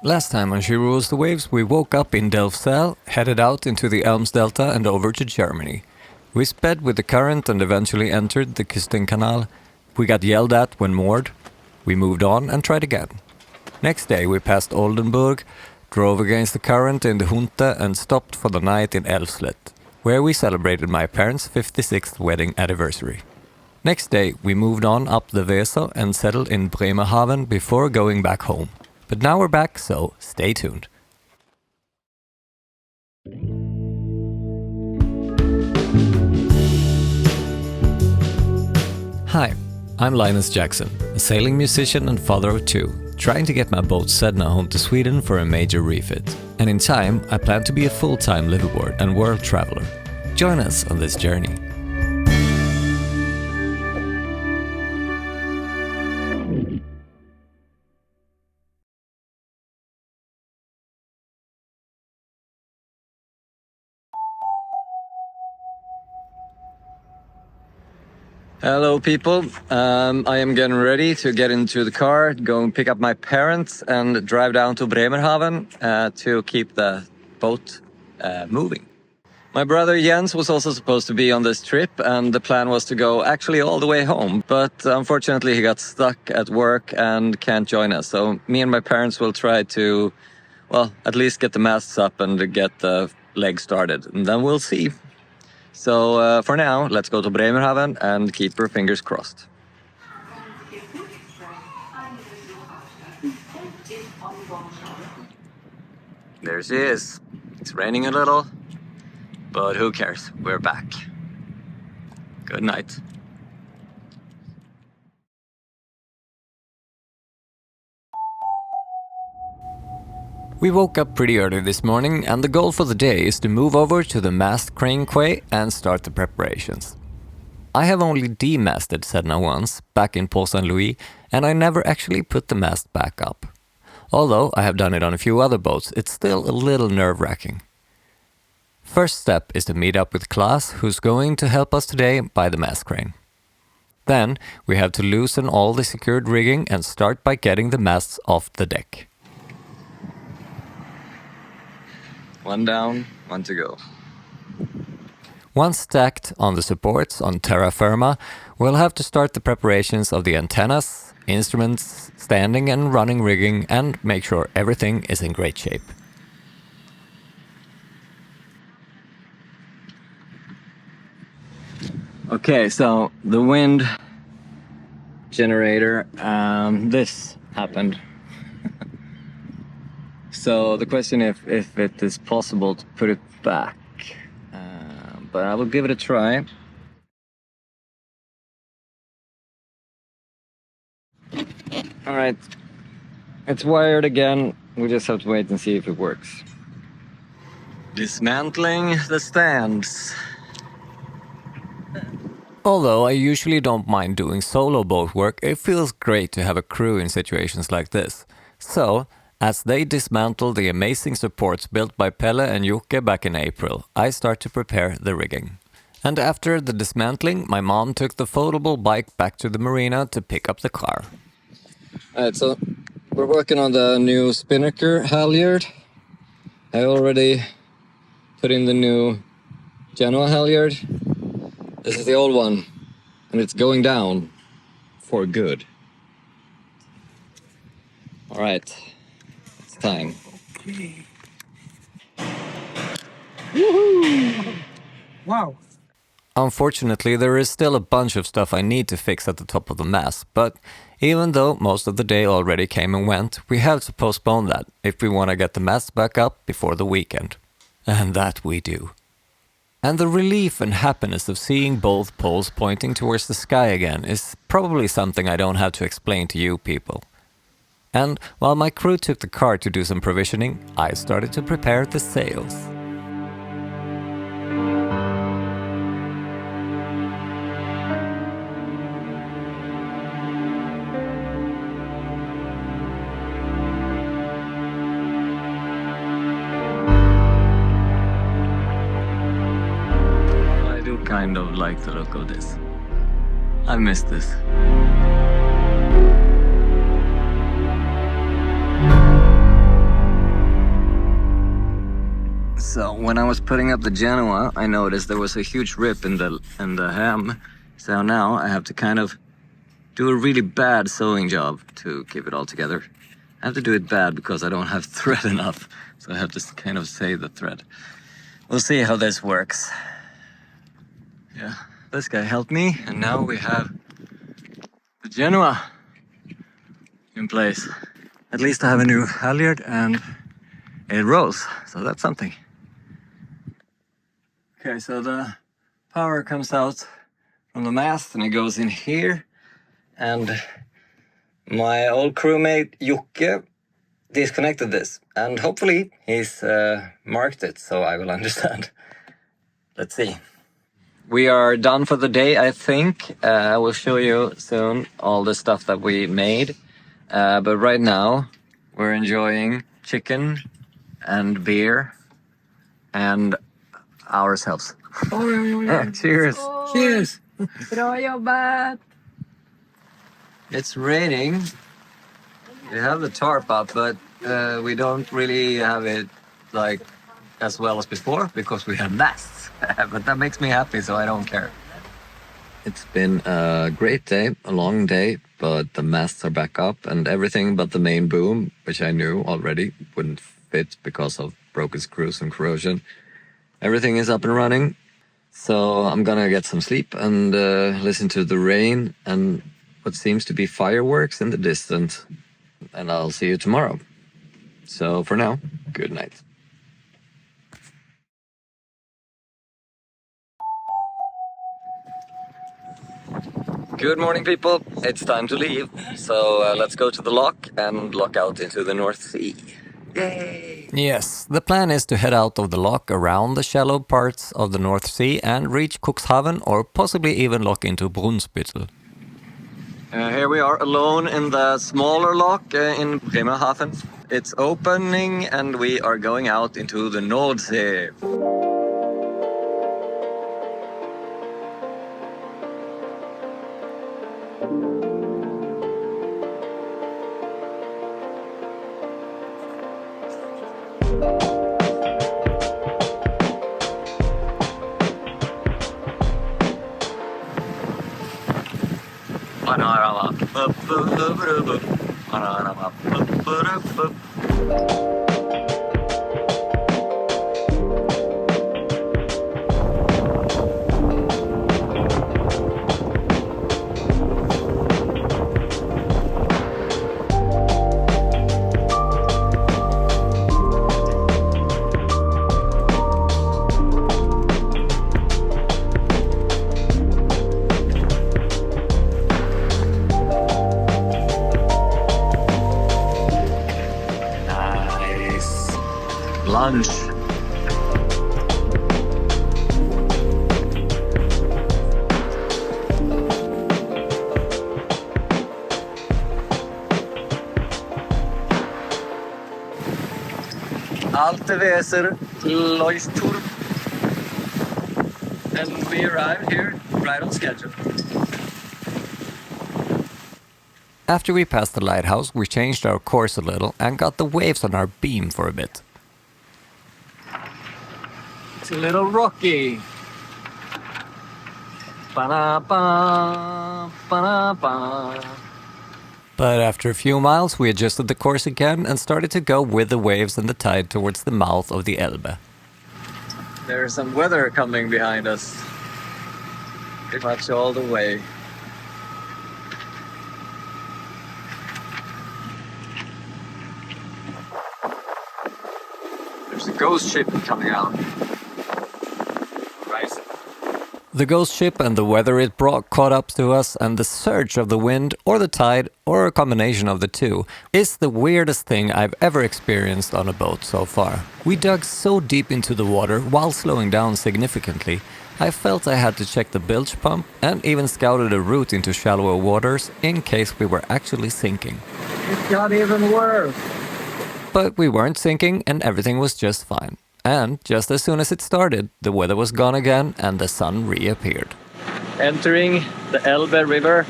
Last time on She Rules the Waves, we woke up in Delfzijl, headed out into the Elms Delta and over to Germany. We sped with the current and eventually entered the Canal. We got yelled at when moored. We moved on and tried again. Next day we passed Oldenburg, drove against the current in the Hunte and stopped for the night in Elfslet, where we celebrated my parents' 56th wedding anniversary. Next day we moved on up the Weser and settled in Bremerhaven before going back home. But now we're back, so stay tuned. Hi, I'm Linus Jackson, a sailing musician and father of two, trying to get my boat Sedna home to Sweden for a major refit. And in time, I plan to be a full-time liveaboard and world traveler. Join us on this journey. Hello people, I am getting ready to get into the car, go and pick up my parents and drive down to Bremerhaven to keep the boat moving. My brother Jens was also supposed to be on this trip and the plan was to go actually all the way home, but unfortunately he got stuck at work and can't join us. So me and my parents will try to, well, at least get the masts up and get the leg started, and then we'll see. So for now, let's go to Bremerhaven and keep our fingers crossed. There she is. It's raining a little, but who cares? We're back. Good night. We woke up pretty early this morning and the goal for the day is to move over to the mast crane quay and start the preparations. I have only demasted Sedna once, back in Port St. Louis, and I never actually put the mast back up. Although I have done it on a few other boats, it's still a little nerve-wracking. First step is to meet up with Klaas, who's going to help us today by the mast crane. Then we have to loosen all the secured rigging and start by getting the masts off the deck. One down, one to go. Once stacked on the supports on terra firma, we'll have to start the preparations of the antennas, instruments, standing and running rigging, and make sure everything is in great shape. Okay, so the wind generator, this happened. So the question if it is possible to put it back, but I will give it a try. All right, it's wired again. We just have to wait and see if it works. Dismantling the stands. Although I usually don't mind doing solo boat work, it feels great to have a crew in situations like this. So, as they dismantle the amazing supports built by Pelle and Jocke back in April, I start to prepare the rigging. And after the dismantling, my mom took the foldable bike back to the marina to pick up the car. Alright, so we're working on the new spinnaker halyard. I already put in the new Genoa halyard. This is the old one, and it's going down for good. Alright. Time. Okay. Woohoo! Wow. Unfortunately, there is still a bunch of stuff I need to fix at the top of the mast, but even though most of the day already came and went, we have to postpone that if we want to get the mast back up before the weekend. And that we do. And the relief and happiness of seeing both poles pointing towards the sky again is probably something I don't have to explain to you people. And while my crew took the car to do some provisioning, I started to prepare the sails. I do kind of like the look of this. I miss this. So when I was putting up the Genoa, I noticed there was a huge rip in the hem. So now I have to kind of do a really bad sewing job to keep it all together. I have to do it bad because I don't have thread enough. So I have to kind of save the thread. We'll see how this works. Yeah, this guy helped me, and now we have the Genoa in place. At least I have a new halyard and it rolls, so that's something. Okay, so the power comes out from the mast and it goes in here. And my old crewmate Jocke disconnected this. And hopefully he's marked it so I will understand. Let's see. We are done for the day, I think. I will show you soon all the stuff that we made. But right now we're enjoying chicken and beer and ourselves. Cheers. Cheers. Bra jobbat! It's raining. We have the tarp up, but we don't really have it like as well as before because we have masts. But that makes me happy, so I don't care. It's been a great day, a long day, but the masts are back up and everything but the main boom, which I knew already wouldn't fit because of broken screws and corrosion. Everything is up and running, so I'm gonna get some sleep and listen to the rain and what seems to be fireworks in the distance. And I'll see you tomorrow. So for now, good night. Good morning, people. It's time to leave. So let's go to the lock and lock out into the North Sea. Yay! Yes, the plan is to head out of the lock around the shallow parts of the North Sea and reach Cuxhaven or possibly even lock into Brunsbüttel. Here we are alone in the smaller lock in Bremerhaven. It's opening and we are going out into the Nordsee. Lunch. Alte Weser, Leuchtturm. And we arrived here right on schedule. After we passed the lighthouse, we changed our course a little and got the waves on our beam for a bit. It's a little rocky. Ba-da-ba, ba-da-ba. But after a few miles, we adjusted the course again and started to go with the waves and the tide towards the mouth of the Elbe. There's some weather coming behind us. Pretty much all the way. There's a ghost ship coming out. Rising. The ghost ship and the weather it brought caught up to us, and the surge of the wind, or the tide, or a combination of the two, is the weirdest thing I've ever experienced on a boat so far. We dug so deep into the water while slowing down significantly, I felt I had to check the bilge pump and even scouted a route into shallower waters in case we were actually sinking. It got even worse. But we weren't sinking and everything was just fine. And just as soon as it started, the weather was gone again and the sun reappeared. Entering the Elbe River.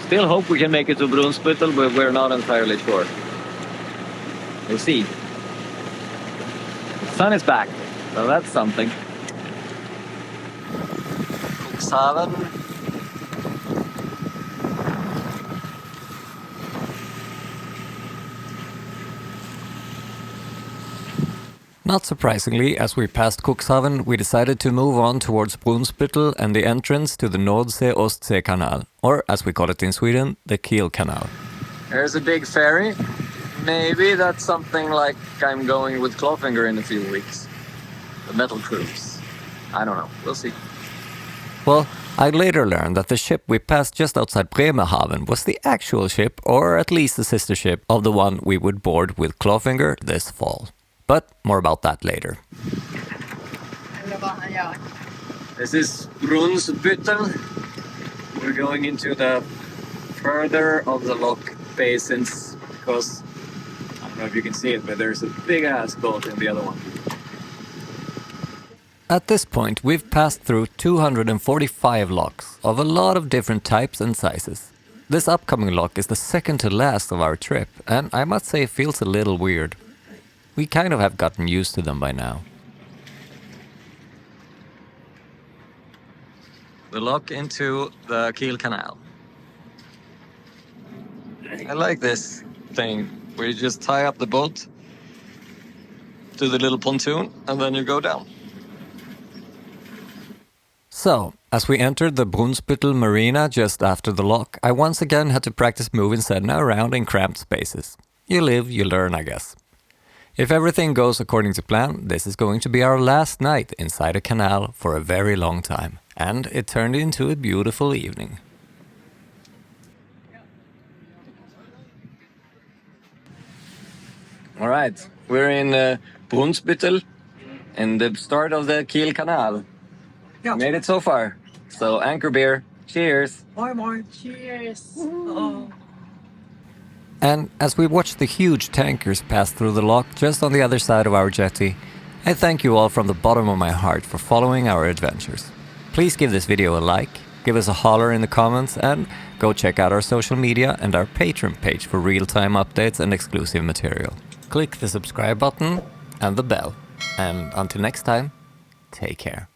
Still hope we can make it to Brunsbüttel, but we're not entirely sure. We'll see. Sun is back, so that's something. Cuxhaven. Not surprisingly, as we passed Cuxhaven, we decided to move on towards Brunsbüttel and the entrance to the Nordsee-Ostsee Canal, or as we call it in Sweden, the Kiel Canal. There's a big ferry. Maybe that's something like I'm going with Clawfinger in a few weeks. The metal cruise. I don't know. We'll see. Well, I later learned that the ship we passed just outside Bremerhaven was the actual ship, or at least the sister ship, of the one we would board with Clawfinger this fall. But more about that later. This is Brunsbüttel. We're going into the further of the lock basins because I don't know if you can see it, but there's a big ass boat in the other one. At this point, we've passed through 245 locks of a lot of different types and sizes. This upcoming lock is the second to last of our trip, and I must say it feels a little weird. We kind of have gotten used to them by now. The lock into the Kiel Canal. I like this thing where you just tie up the boat to the little pontoon and then you go down. So, as we entered the Brunsbüttel Marina just after the lock, I once again had to practice moving Sedna around in cramped spaces. You live, you learn, I guess. If everything goes according to plan, this is going to be our last night inside a canal for a very long time. And it turned into a beautiful evening. Alright, we're in Brunsbüttel, in the start of the Kiel Canal. Yeah. Made it so far. So, anchor beer. Cheers! More. Cheers. Oh. And as we watch the huge tankers pass through the lock just on the other side of our jetty, I thank you all from the bottom of my heart for following our adventures. Please give this video a like, give us a holler in the comments, and go check out our social media and our Patreon page for real-time updates and exclusive material. Click the subscribe button and the bell. And until next time, take care.